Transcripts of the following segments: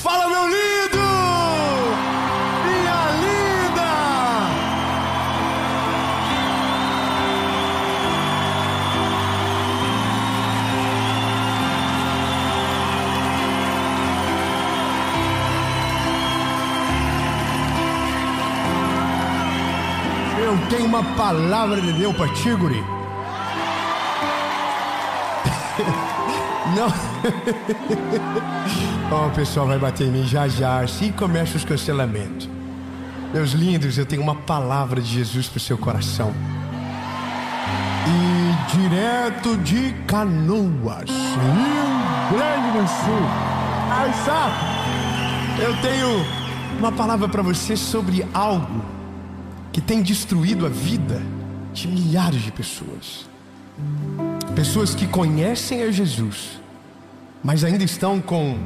Fala, meu lindo! Minha linda! Eu tenho uma palavra de Deus para ti, guri. Não. Oh, o pessoal vai bater em mim já já. Assim começa os cancelamentos. Meus lindos, eu tenho uma palavra de Jesus para o seu coração. E direto de Canoas, Rio Grande do Sul. Aí sabe, eu tenho uma palavra para você sobre algo que tem destruído a vida de milhares de pessoas. Pessoas que conhecem a Jesus, mas ainda estão com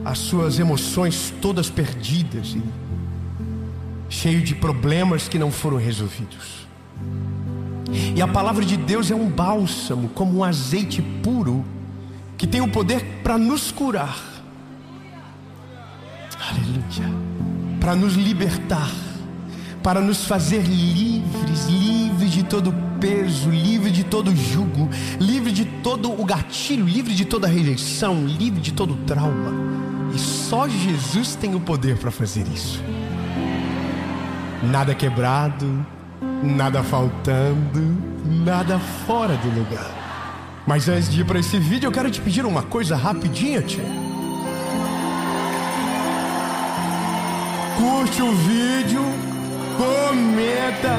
as suas emoções todas perdidas e cheio de problemas que não foram resolvidos. E a palavra de Deus é um bálsamo, como um azeite puro, que tem o poder para nos curar. Aleluia. Para nos libertar, para nos fazer livres, livres de todo peso, livre de todo jugo, livre de todo o gatilho, livre de toda rejeição, livre de todo trauma. E só Jesus tem o poder para fazer isso. Nada quebrado, nada faltando, nada fora do lugar. Mas antes de ir para esse vídeo, eu quero te pedir uma coisa rapidinha, tia. Curte o vídeo, comenta,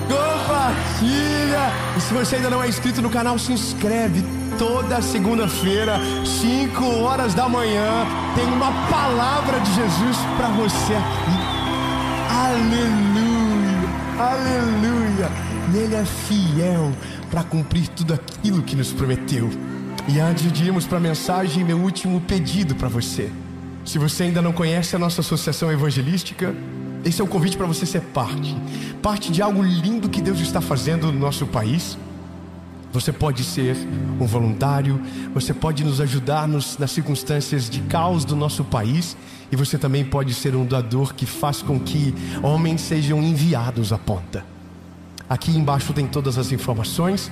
compartilha. E se você ainda não é inscrito no canal, se inscreve. Toda segunda-feira, 5 horas da manhã, tem uma palavra de Jesus para você aqui. Aleluia, aleluia. E Ele é fiel para cumprir tudo aquilo que nos prometeu. E antes de irmos para a mensagem, meu último pedido para você. Se você ainda não conhece a nossa associação evangelística, esse é o convite para você ser parte de algo lindo que Deus está fazendo no nosso país. Você pode ser um voluntário, você pode nos ajudar nas circunstâncias de caos do nosso país, e você também pode ser um doador que faz com que homens sejam enviados à ponta. Aqui embaixo tem todas as informações,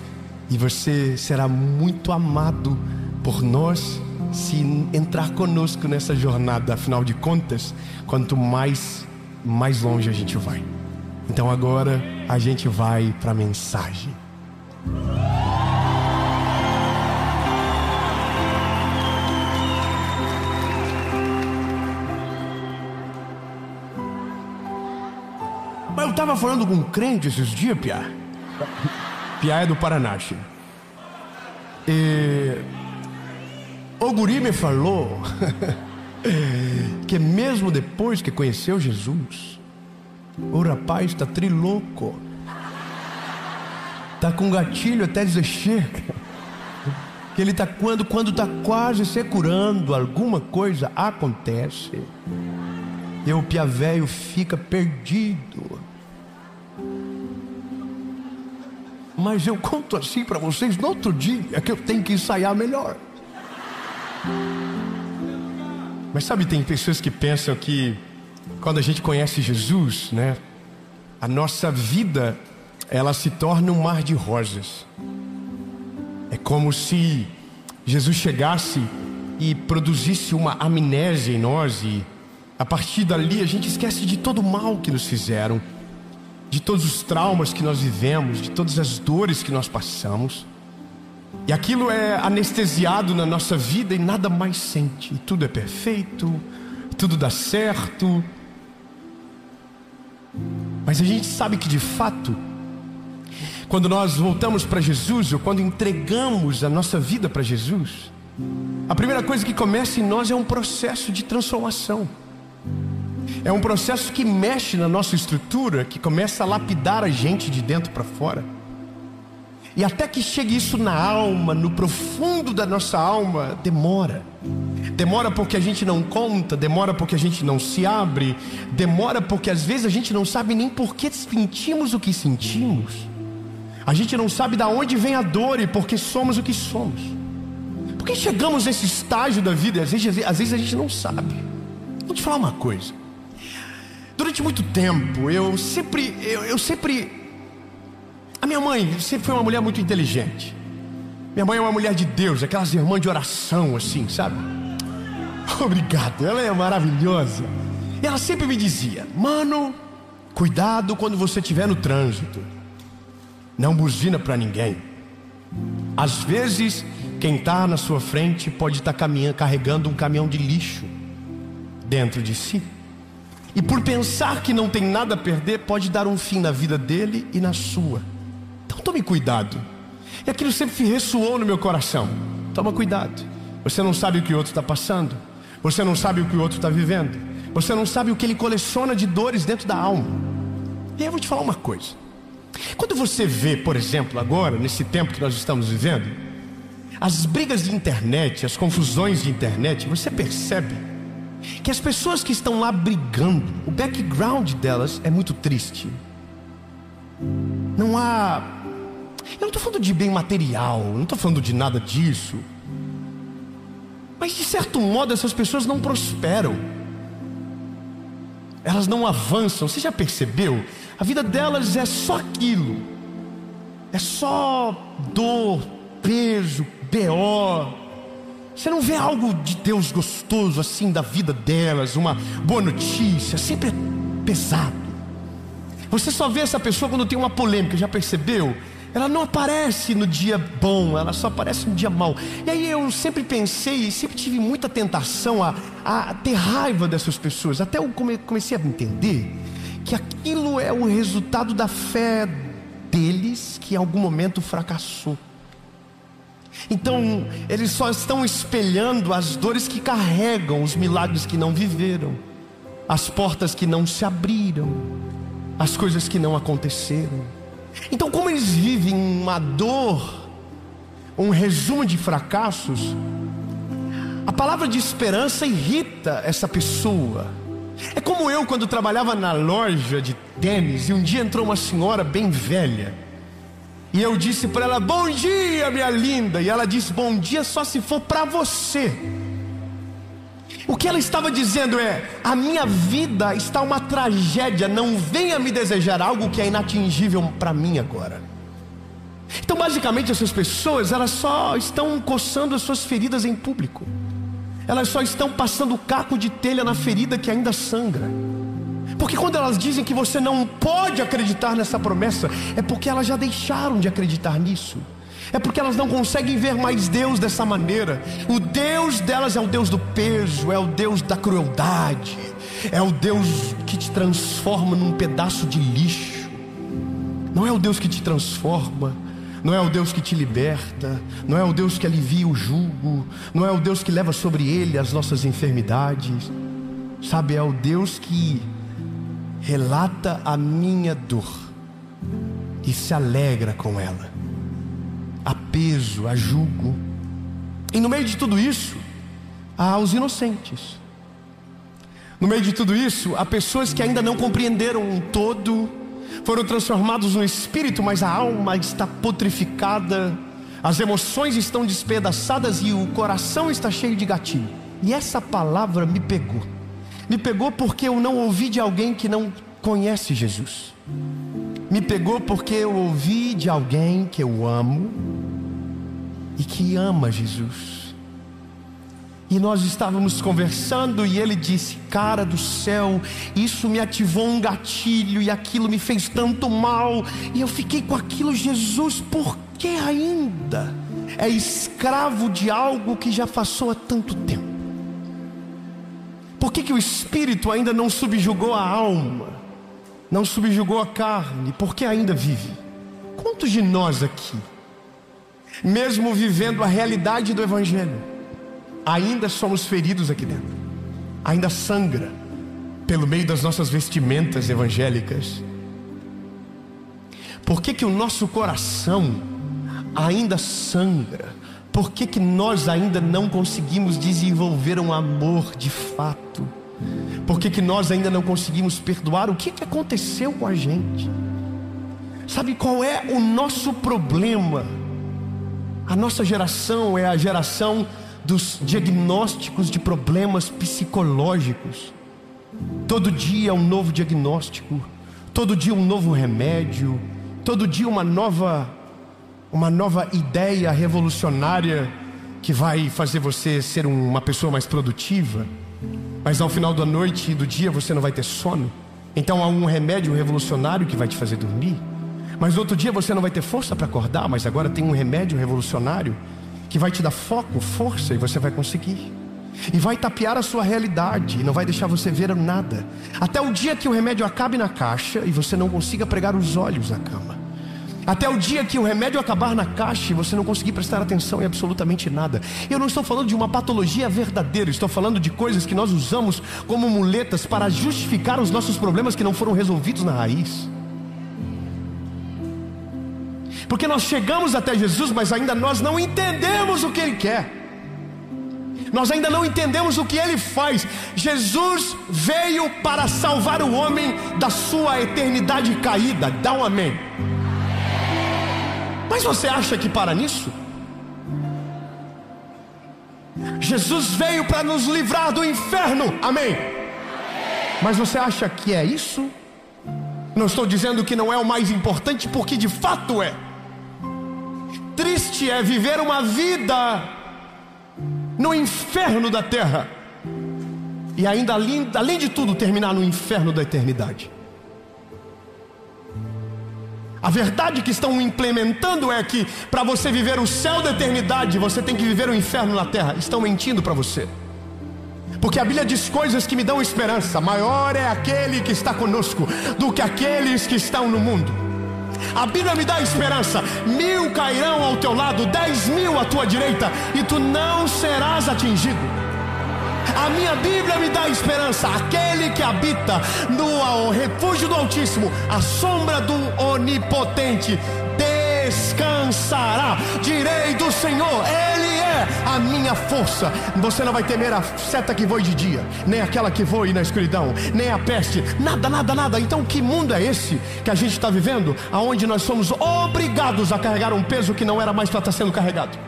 e você será muito amado por nós se entrar conosco nessa jornada. Afinal de contas, quanto mais longe a gente vai. Então agora a gente vai para a mensagem. Mas eu estava falando com um crente esses dias, Piá. Piá é do Paraná, Chico. E o guri me falou que mesmo depois que conheceu Jesus, o rapaz está trilouco. Está com gatilho até dizer chega. Que ele está quando está quase se curando, alguma coisa acontece. E o piá velho fica perdido. Mas eu conto assim para vocês no outro dia, que eu tenho que ensaiar melhor. Mas sabe, tem pessoas que pensam que quando a gente conhece Jesus, né, a nossa vida, ela se torna um mar de rosas. É como se Jesus chegasse e produzisse uma amnésia em nós, e a partir dali a gente esquece de todo o mal que nos fizeram, de todos os traumas que nós vivemos, de todas as dores que nós passamos. E aquilo é anestesiado na nossa vida e nada mais sente. E tudo é perfeito, tudo dá certo. Mas a gente sabe que de fato, quando nós voltamos para Jesus, ou quando entregamos a nossa vida para Jesus, a primeira coisa que começa em nós é um processo de transformação. É um processo que mexe na nossa estrutura, que começa a lapidar a gente de dentro para fora. E até que chegue isso na alma, no profundo da nossa alma, demora. Demora porque a gente não conta, demora porque a gente não se abre, demora porque às vezes a gente não sabe nem por que sentimos o que sentimos. A gente não sabe de onde vem a dor e por que somos o que somos. Por que chegamos nesse estágio da vida e às vezes a gente não sabe? Vou te falar uma coisa. Durante muito tempo, eu sempre... A minha mãe sempre foi uma mulher muito inteligente. Minha mãe é uma mulher de Deus, aquelas irmãs de oração assim, sabe? Obrigado, ela é maravilhosa. E ela sempre me dizia: mano, cuidado quando você estiver no trânsito. Não buzina para ninguém. Às vezes, quem está na sua frente pode estar carregando um caminhão de lixo dentro de si. E por pensar que não tem nada a perder, pode dar um fim na vida dele e na sua. Então tome cuidado. E aquilo sempre ressoou no meu coração. Toma cuidado. Você não sabe o que o outro está passando. Você não sabe o que o outro está vivendo. Você não sabe o que ele coleciona de dores dentro da alma. E aí eu vou te falar uma coisa. Quando você vê, por exemplo, agora, nesse tempo que nós estamos vivendo, as brigas de internet, as confusões de internet, você percebe que as pessoas que estão lá brigando, o background delas é muito triste. Não há... Eu não estou falando de bem material, não estou falando de nada disso. Mas de certo modo essas pessoas não prosperam. Elas não avançam. Você já percebeu? A vida delas é só aquilo. É só dor, peso, BO. Você não vê algo de Deus gostoso assim da vida delas, uma boa notícia. Sempre é pesado. Você só vê essa pessoa quando tem uma polêmica. Já percebeu? Ela não aparece no dia bom, ela só aparece no dia mau. E aí eu sempre pensei, sempre tive muita tentação a ter raiva dessas pessoas. Até eu comecei a entender que aquilo é o resultado da fé deles, que em algum momento fracassou. Então eles só estão espelhando as dores que carregam, os milagres que não viveram, as portas que não se abriram, as coisas que não aconteceram. Então, como eles vivem uma dor, um resumo de fracassos, a palavra de esperança irrita essa pessoa. É como eu quando trabalhava na loja de tênis, e um dia entrou uma senhora bem velha, e eu disse para ela: bom dia, minha linda. E ela disse: bom dia só se for para você. O que ela estava dizendo é: a minha vida está uma tragédia, não venha me desejar algo que é inatingível para mim agora. Então basicamente essas pessoas, elas só estão coçando as suas feridas em público. Elas só estão passando caco de telha na ferida que ainda sangra. Porque quando elas dizem que você não pode acreditar nessa promessa, é porque elas já deixaram de acreditar nisso. É porque elas não conseguem ver mais Deus dessa maneira. O Deus delas é o Deus do peso, é o Deus da crueldade, é o Deus que te transforma num pedaço de lixo. Não é o Deus que te transforma, não é o Deus que te liberta, não é o Deus que alivia o jugo, não é o Deus que leva sobre ele as nossas enfermidades. Sabe, é o Deus que relata a minha dor e se alegra com ela. Há peso, há jugo. E no meio de tudo isso, há os inocentes. No meio de tudo isso, há pessoas que ainda não compreenderam um todo, foram transformados no espírito, mas a alma está putrificada, as emoções estão despedaçadas e o coração está cheio de gatilho. E essa palavra me pegou. Me pegou porque eu não ouvi de alguém que não conhece Jesus. Me pegou porque eu ouvi de alguém que eu amo e que ama Jesus. E nós estávamos conversando e ele disse: cara do céu, isso me ativou um gatilho e aquilo me fez tanto mal. E eu fiquei com aquilo: Jesus, por que ainda é escravo de algo que já passou há tanto tempo? Por que o Espírito ainda não subjugou a alma? Não subjugou a carne? Porque ainda vive. Quantos de nós aqui, mesmo vivendo a realidade do Evangelho, ainda somos feridos aqui dentro? Ainda sangra pelo meio das nossas vestimentas evangélicas? Por que o nosso coração ainda sangra? Por que nós ainda não conseguimos desenvolver um amor de fato? Por que nós ainda não conseguimos perdoar? O que aconteceu com a gente? Sabe qual é o nosso problema? A nossa geração é a geração dos diagnósticos de problemas psicológicos. Todo dia um novo diagnóstico, todo dia um novo remédio, todo dia uma nova ideia revolucionária que vai fazer você ser uma pessoa mais produtiva. Mas ao final da noite e do dia você não vai ter sono. Então há um remédio revolucionário que vai te fazer dormir. Mas outro dia você não vai ter força para acordar, mas agora tem um remédio revolucionário que vai te dar foco, força, e você vai conseguir. E vai tapear a sua realidade, e não vai deixar você ver nada. Até o dia que o remédio acabe na caixa e você não consiga pregar os olhos na cama. Até o dia que o remédio acabar na caixa e você não conseguir prestar atenção em absolutamente nada. Eu não estou falando de uma patologia verdadeira, estou falando de coisas que nós usamos como muletas para justificar os nossos problemas que não foram resolvidos na raiz. Porque nós chegamos até Jesus, mas ainda nós não entendemos o que Ele quer. Nós ainda não entendemos o que Ele faz. Jesus veio para salvar o homem da sua eternidade caída. Dá um amém. Mas você acha que para nisso? Jesus veio para nos livrar do inferno. Amém. Mas você acha que é isso? Não estou dizendo que não é o mais importante, porque de fato é. Triste é viver uma vida no inferno da terra e ainda além de tudo terminar no inferno da eternidade. A verdade que estão implementando é que para você viver o céu da eternidade você tem que viver o inferno na terra. Estão mentindo para você, porque a Bíblia diz coisas que me dão esperança. Maior é aquele que está conosco do que aqueles que estão no mundo. A Bíblia me dá esperança. 1000 cairão ao teu lado, 10.000 à tua direita, e tu não serás atingido. A minha Bíblia me dá esperança. Aquele que habita no refúgio do Altíssimo, a sombra do Onipotente, descansará. Direi do Senhor, Ele é a minha força. Você não vai temer a seta que voe de dia, nem aquela que voe na escuridão, nem a peste, nada, nada, nada. Então que mundo é esse que a gente está vivendo, aonde nós somos obrigados a carregar um peso que não era mais para estar sendo carregado?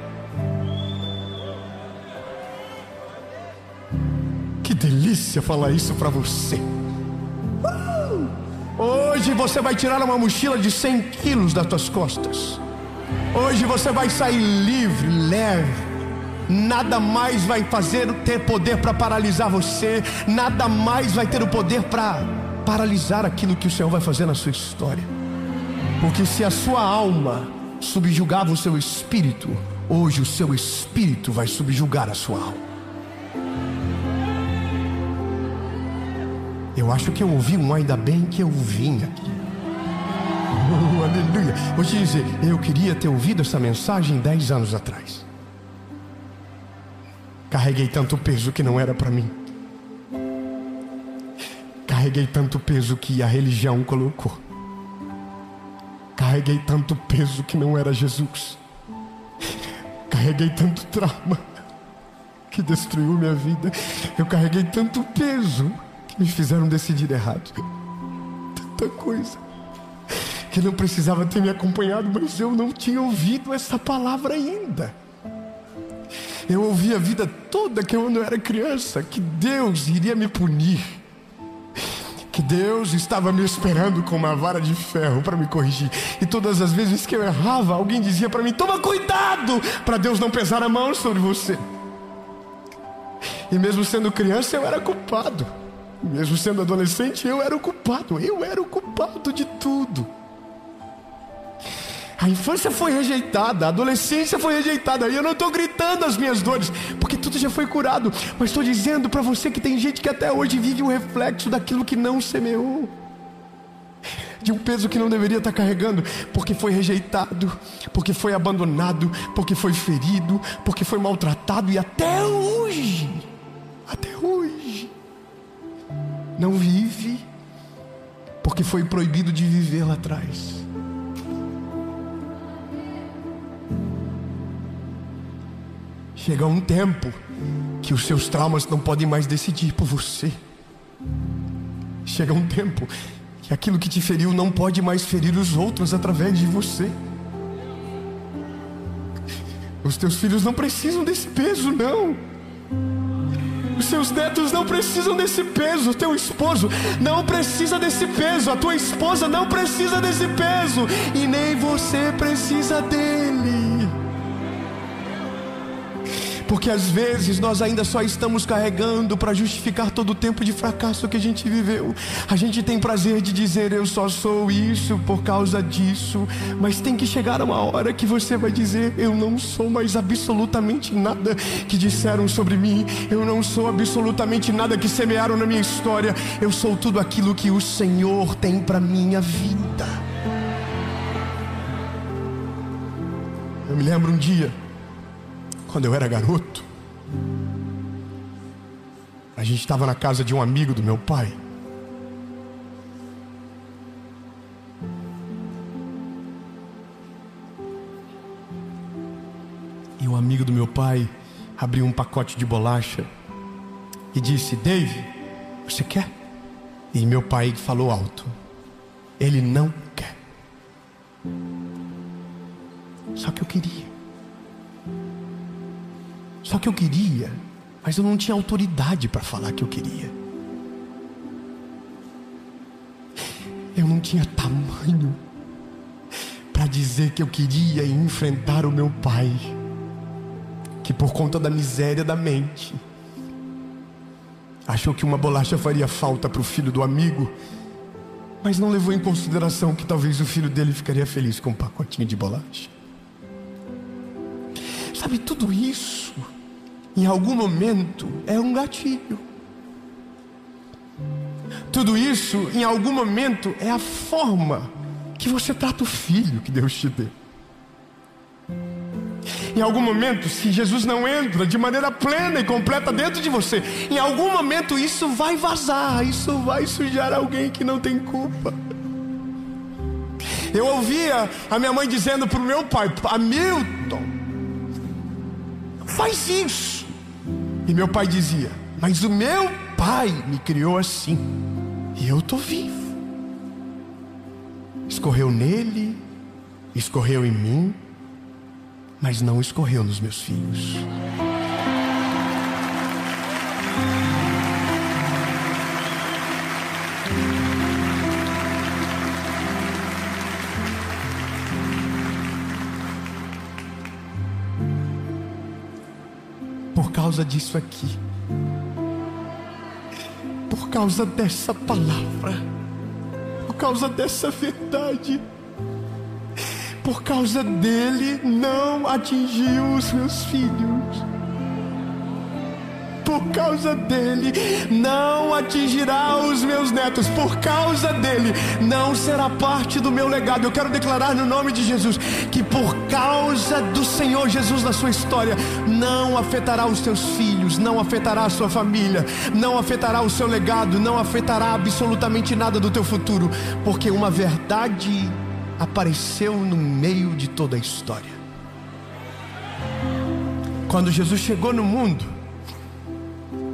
Que delícia falar isso para você. Hoje você vai tirar uma mochila de 100 quilos das tuas costas. Hoje você vai sair livre, leve. Nada mais vai ter poder para paralisar você. Nada mais vai ter o poder para paralisar aquilo que o Senhor vai fazer na sua história. Porque se a sua alma subjugava o seu espírito, hoje o seu espírito vai subjugar a sua alma. Eu acho que eu ouvi um ainda bem que eu vim aqui. Aleluia. Vou te dizer, eu queria ter ouvido essa mensagem 10 anos atrás. Carreguei tanto peso que não era para mim. Carreguei tanto peso que a religião colocou. Carreguei tanto peso que não era Jesus. Carreguei tanto trauma que destruiu minha vida. Eu carreguei tanto peso que me fizeram decidir errado. Tanta coisa que não precisava ter me acompanhado, mas eu não tinha ouvido essa palavra ainda. Eu ouvi a vida toda que quando eu era criança que Deus iria me punir, que Deus estava me esperando com uma vara de ferro para me corrigir. E todas as vezes que eu errava, alguém dizia para mim: toma cuidado para Deus não pesar a mão sobre você. E mesmo sendo criança eu era culpado. Mesmo sendo adolescente eu era o culpado. Eu era o culpado de tudo. A infância foi rejeitada, a adolescência foi rejeitada. E eu não estou gritando as minhas dores, porque tudo já foi curado. Mas estou dizendo para você que tem gente que até hoje vive um reflexo daquilo que não semeou, de um peso que não deveria estar carregando, porque foi rejeitado, porque foi abandonado, porque foi ferido, porque foi maltratado. E até hoje não vive, porque foi proibido de viver lá atrás. Chega um tempo que os seus traumas não podem mais decidir por você. Chega um tempo que aquilo que te feriu não pode mais ferir os outros através de você. Os teus filhos não precisam desse peso, não. Os seus netos não precisam desse peso. O teu esposo não precisa desse peso. A tua esposa não precisa desse peso. E nem você precisa dele. Porque às vezes nós ainda só estamos carregando para justificar todo o tempo de fracasso que a gente viveu. A gente tem prazer de dizer: eu só sou isso por causa disso. Mas tem que chegar uma hora que você vai dizer: eu não sou mais absolutamente nada que disseram sobre mim. Eu não sou absolutamente nada que semearam na minha história. Eu sou tudo aquilo que o Senhor tem para minha vida. Eu me lembro um dia, quando eu era garoto, a gente estava na casa de um amigo do meu pai. E um amigo do meu pai abriu um pacote de bolacha e disse: Dave, você quer? E meu pai falou alto: ele não quer. Só que eu queria. Só que eu queria, mas eu não tinha autoridade para falar que eu queria. Eu não tinha tamanho para dizer que eu queria e enfrentar o meu pai, que por conta da miséria da mente achou que uma bolacha faria falta para o filho do amigo, mas não levou em consideração que talvez o filho dele ficaria feliz com um pacotinho de bolacha. Sabe, tudo isso em algum momento é um gatilho. Tudo isso em algum momento é a forma que você trata o filho que Deus te deu. Em algum momento, se Jesus não entra de maneira plena e completa dentro de você, em algum momento isso vai vazar, isso vai sujar alguém que não tem culpa. Eu ouvia a minha mãe dizendo para o meu pai: Hamilton, faz isso. E meu pai dizia: mas o meu pai me criou assim, e eu estou vivo. Escorreu nele, escorreu em mim, mas não escorreu nos meus filhos. Por causa disso aqui, por causa dessa palavra, por causa dessa verdade, por causa dele não atingiu os meus filhos. Por causa dele não atingirá os meus netos. Por causa dele não será parte do meu legado. Eu quero declarar no nome de Jesus que por causa do Senhor Jesus na sua história, não afetará os teus filhos, não afetará a sua família, não afetará o seu legado, não afetará absolutamente nada do teu futuro, porque uma verdade apareceu no meio de toda a história. Quando Jesus chegou no mundo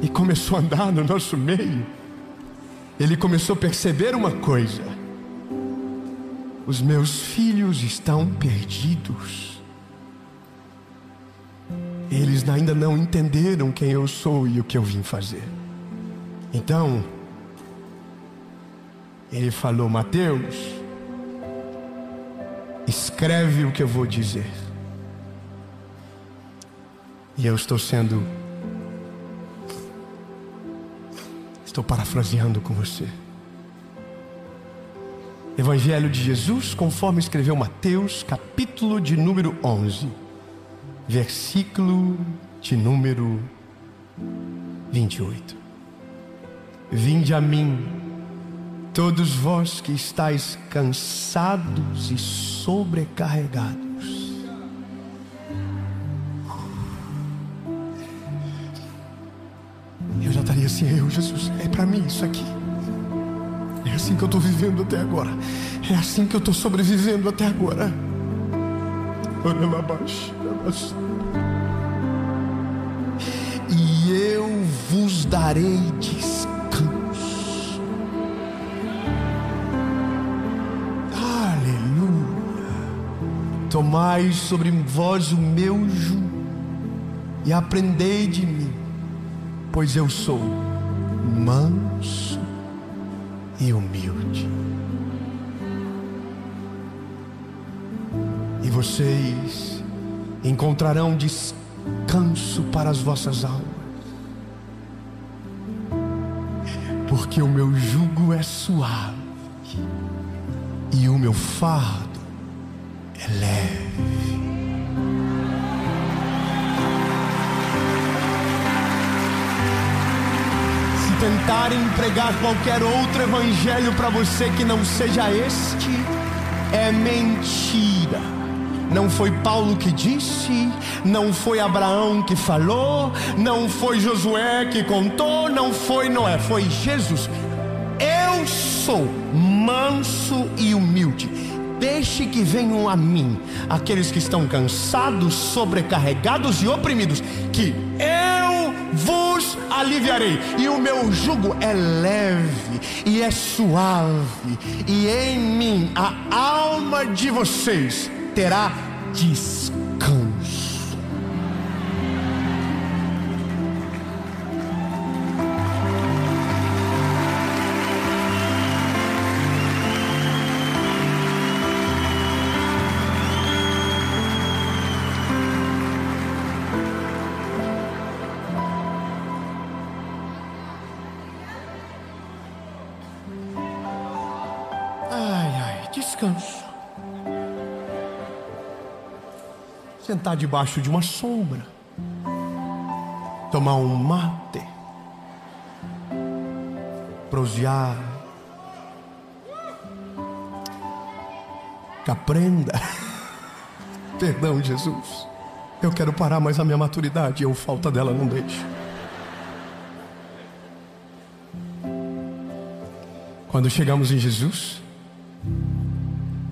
e começou a andar no nosso meio, ele começou a perceber uma coisa: os meus filhos estão perdidos. Eles ainda não entenderam quem eu sou e o que eu vim fazer. Então ele falou: Mateus, escreve o que eu vou dizer. E eu estou parafraseando com você. Evangelho de Jesus conforme escreveu Mateus, capítulo de número 11, versículo de número 28. Vinde a mim, todos vós que estáis cansados e sobrecarregados. Eu já estaria assim: Jesus, é para mim isso aqui. É assim que eu estou vivendo até agora. É assim que eu estou sobrevivendo até agora. E eu vos darei descanso. Aleluia. Tomai Tomai sobre vós o meu jugo e aprendei de mim, pois eu sou manso e humilde. E vocês encontrarão descanso para as vossas almas, porque o meu jugo é suave e o meu fardo é leve. Se tentarem pregar qualquer outro evangelho para você que não seja este, é mentira. Não foi Paulo que disse, não foi Abraão que falou, não foi Josué que contou, não foi Noé, foi Jesus. Eu sou manso e humilde. Deixe que venham a mim aqueles que estão cansados, sobrecarregados e oprimidos, que eu vos aliviarei. E o meu jugo é leve e é suave, e em mim a alma de vocês terá descanso. Descanso. Sentar debaixo de uma sombra, tomar um mate, prosear, caprenda. Perdão, Jesus, eu quero parar, mas a minha maturidade ou falta dela não deixa. Quando chegamos em Jesus,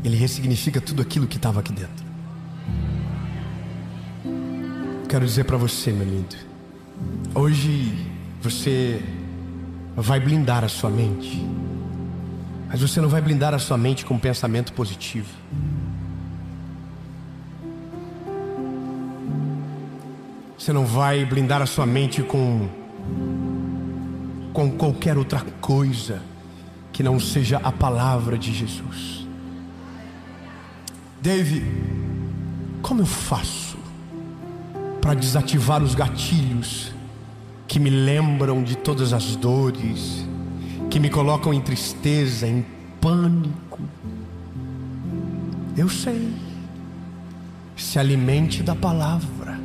Ele ressignifica tudo aquilo que estava aqui dentro. Quero dizer para você, meu lindo, hoje você vai blindar a sua mente, mas você não vai blindar a sua mente com pensamento positivo. Você não vai blindar a sua mente com qualquer outra coisa que não seja a palavra de Jesus. Dave, como eu faço para desativar os gatilhos que me lembram de todas as dores, que me colocam em tristeza, em pânico? Eu sei. Se alimente da palavra.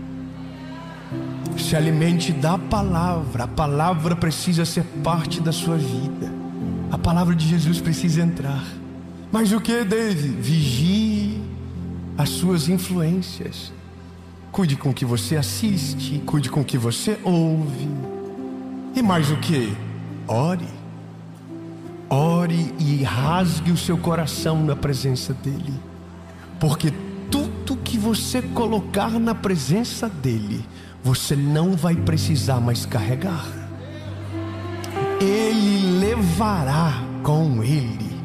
Se alimente da palavra. A palavra precisa ser parte da sua vida. A palavra de Jesus precisa entrar. Mas o que, Dave? Vigie as suas influências. Cuide com o que você assiste, cuide com o que você ouve. E mais o que? Ore. Ore e rasgue o seu coração na presença dele. Porque tudo que você colocar na presença dele, você não vai precisar mais carregar. Ele levará com ele.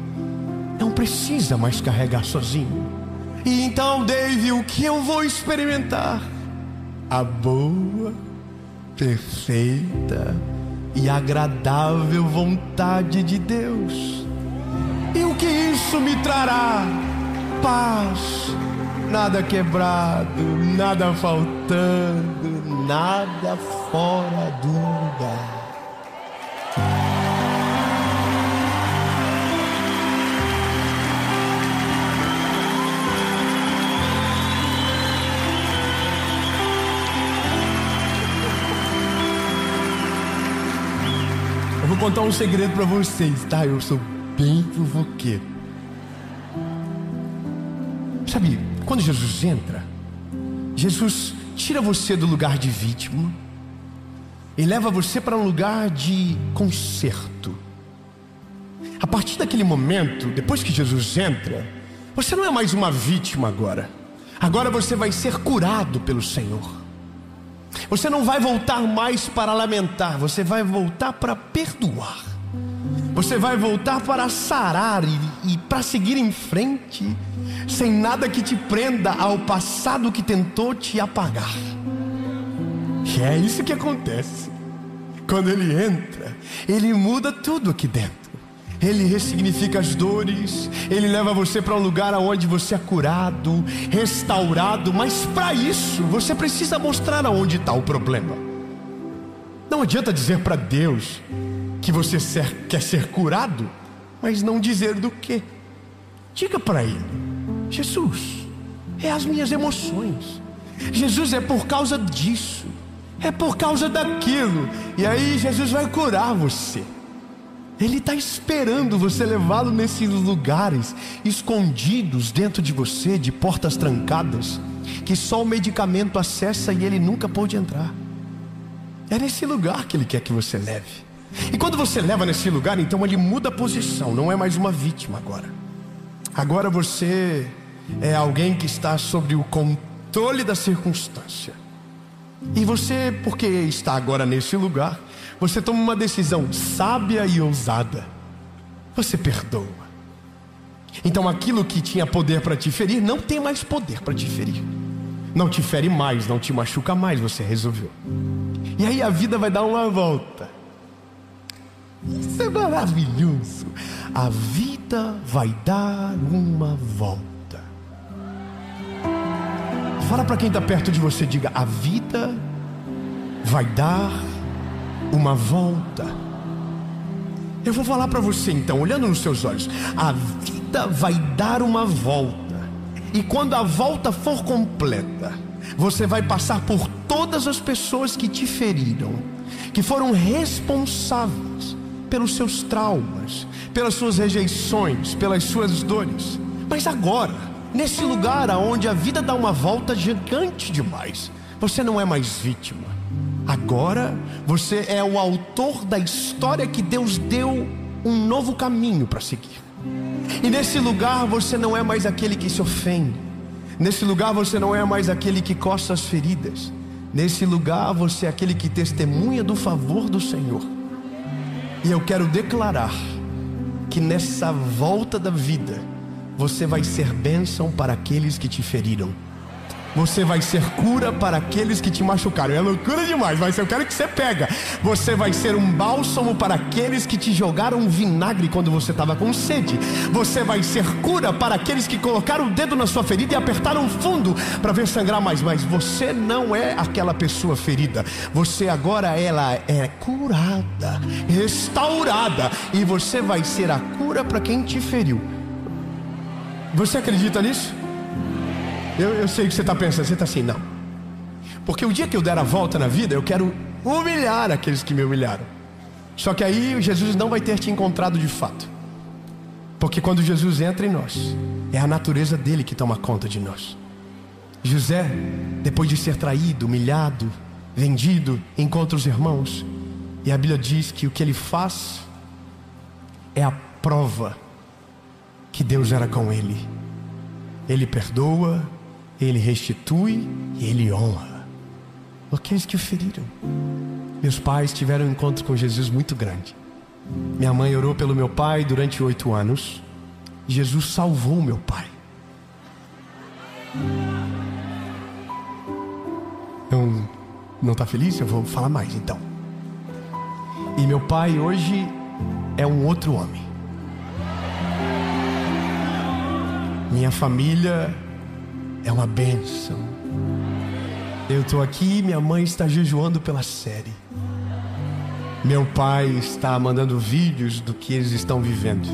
Não precisa mais carregar sozinho. E então, Dave, o que eu vou experimentar? A boa, perfeita e agradável vontade de Deus. E o que isso me trará? Paz, nada quebrado, nada faltando, nada fora do lugar. Eu vou contar um segredo para vocês, tá? Eu sou bem fofoqueiro. Sabe, quando Jesus entra, Jesus tira você do lugar de vítima e leva você para um lugar de conserto. A partir daquele momento, depois que Jesus entra, você não é mais uma vítima agora. Agora você vai ser curado pelo Senhor. Você não vai voltar mais para lamentar, você vai voltar para perdoar. Você vai voltar para sarar e para seguir em frente, sem nada que te prenda ao passado que tentou te apagar. E é isso que acontece. Quando Ele entra, Ele muda tudo aqui dentro. Ele ressignifica as dores. Ele leva você para um lugar onde você é curado, restaurado. Mas para isso, você precisa mostrar aonde está o problema. Não adianta dizer para Deus que você quer ser curado, mas não dizer do que. Diga para Ele: Jesus, é as minhas emoções. Jesus, é por causa disso, é por causa daquilo. E aí Jesus vai curar você. Ele está esperando você levá-lo nesses lugares escondidos dentro de você, de portas trancadas, que só o medicamento acessa e ele nunca pôde entrar. É nesse lugar que Ele quer que você leve. E quando você leva nesse lugar, então Ele muda a posição. Não é mais uma vítima agora. Agora você é alguém que está sob o controle da circunstância. E você, porque está agora nesse lugar, você toma uma decisão sábia e ousada. Você perdoa. Então aquilo que tinha poder para te ferir, não tem mais poder para te ferir. Não te fere mais, não te machuca mais, você resolveu. E aí a vida vai dar uma volta. Isso é maravilhoso. A vida vai dar uma volta. Fala para quem está perto de você, diga: a vida vai dar uma volta. Eu vou falar para você então, olhando nos seus olhos: a vida vai dar uma volta. E quando a volta for completa, você vai passar por todas as pessoas que te feriram, que foram responsáveis pelos seus traumas, pelas suas rejeições, pelas suas dores. Mas agora, nesse lugar onde a vida dá uma volta gigante demais, você não é mais vítima. Agora você é o autor da história que Deus deu um novo caminho para seguir. E nesse lugar você não é mais aquele que se ofende. Nesse lugar você não é mais aquele que coça as feridas. Nesse lugar você é aquele que testemunha do favor do Senhor. E eu quero declarar que nessa volta da vida, você vai ser bênção para aqueles que te feriram. Você vai ser cura para aqueles que te machucaram. É loucura demais, mas eu quero que você pega. Você vai ser um bálsamo para aqueles que te jogaram vinagre quando você estava com sede. Você vai ser cura para aqueles que colocaram o dedo na sua ferida e apertaram fundo para ver sangrar mais. Mas você não é aquela pessoa ferida. Você agora, ela é curada, restaurada. E você vai ser a cura para quem te feriu. Você acredita nisso? Eu sei o que você está pensando. Você está assim: não, porque o dia que eu der a volta na vida, eu quero humilhar aqueles que me humilharam. Só que aí Jesus não vai ter te encontrado de fato. Porque quando Jesus entra em nós, é a natureza dele que toma conta de nós. José, depois de ser traído, humilhado, vendido, encontra os irmãos. E a Bíblia diz que o que ele faz é a prova que Deus era com ele. Ele perdoa, Ele restitui e Ele honra aqueles que o feriram. Meus pais tiveram um encontro com Jesus muito grande. Minha mãe orou pelo meu pai durante 8 anos. Jesus salvou meu pai. Não está feliz? Eu vou falar mais então. E meu pai hoje é um outro homem. Minha família é uma bênção. Eu estou aqui, minha mãe está jejuando pela série. Meu pai está mandando vídeos do que eles estão vivendo.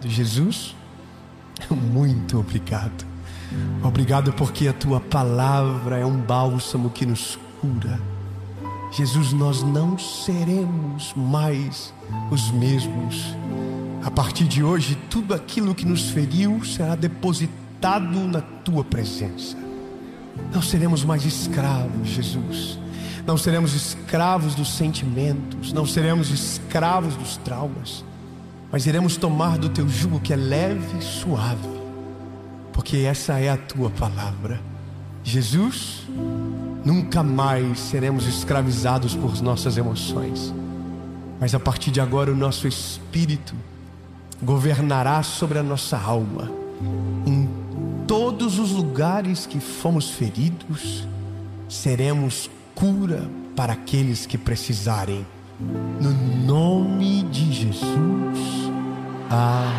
Jesus, muito obrigado. Obrigado porque a tua palavra é um bálsamo que nos cura. Jesus, nós não seremos mais os mesmos. A partir de hoje, tudo aquilo que nos feriu será depositado na tua presença. Não seremos mais escravos, Jesus. Não seremos escravos dos sentimentos. Não seremos escravos dos traumas. Mas iremos tomar do teu jugo que é leve e suave. Porque essa é a tua palavra. Jesus, nunca mais seremos escravizados por nossas emoções. Mas a partir de agora o nosso espírito governará sobre a nossa alma. Em todos os lugares que fomos feridos, seremos cura para aqueles que precisarem. No nome de Jesus. Amém.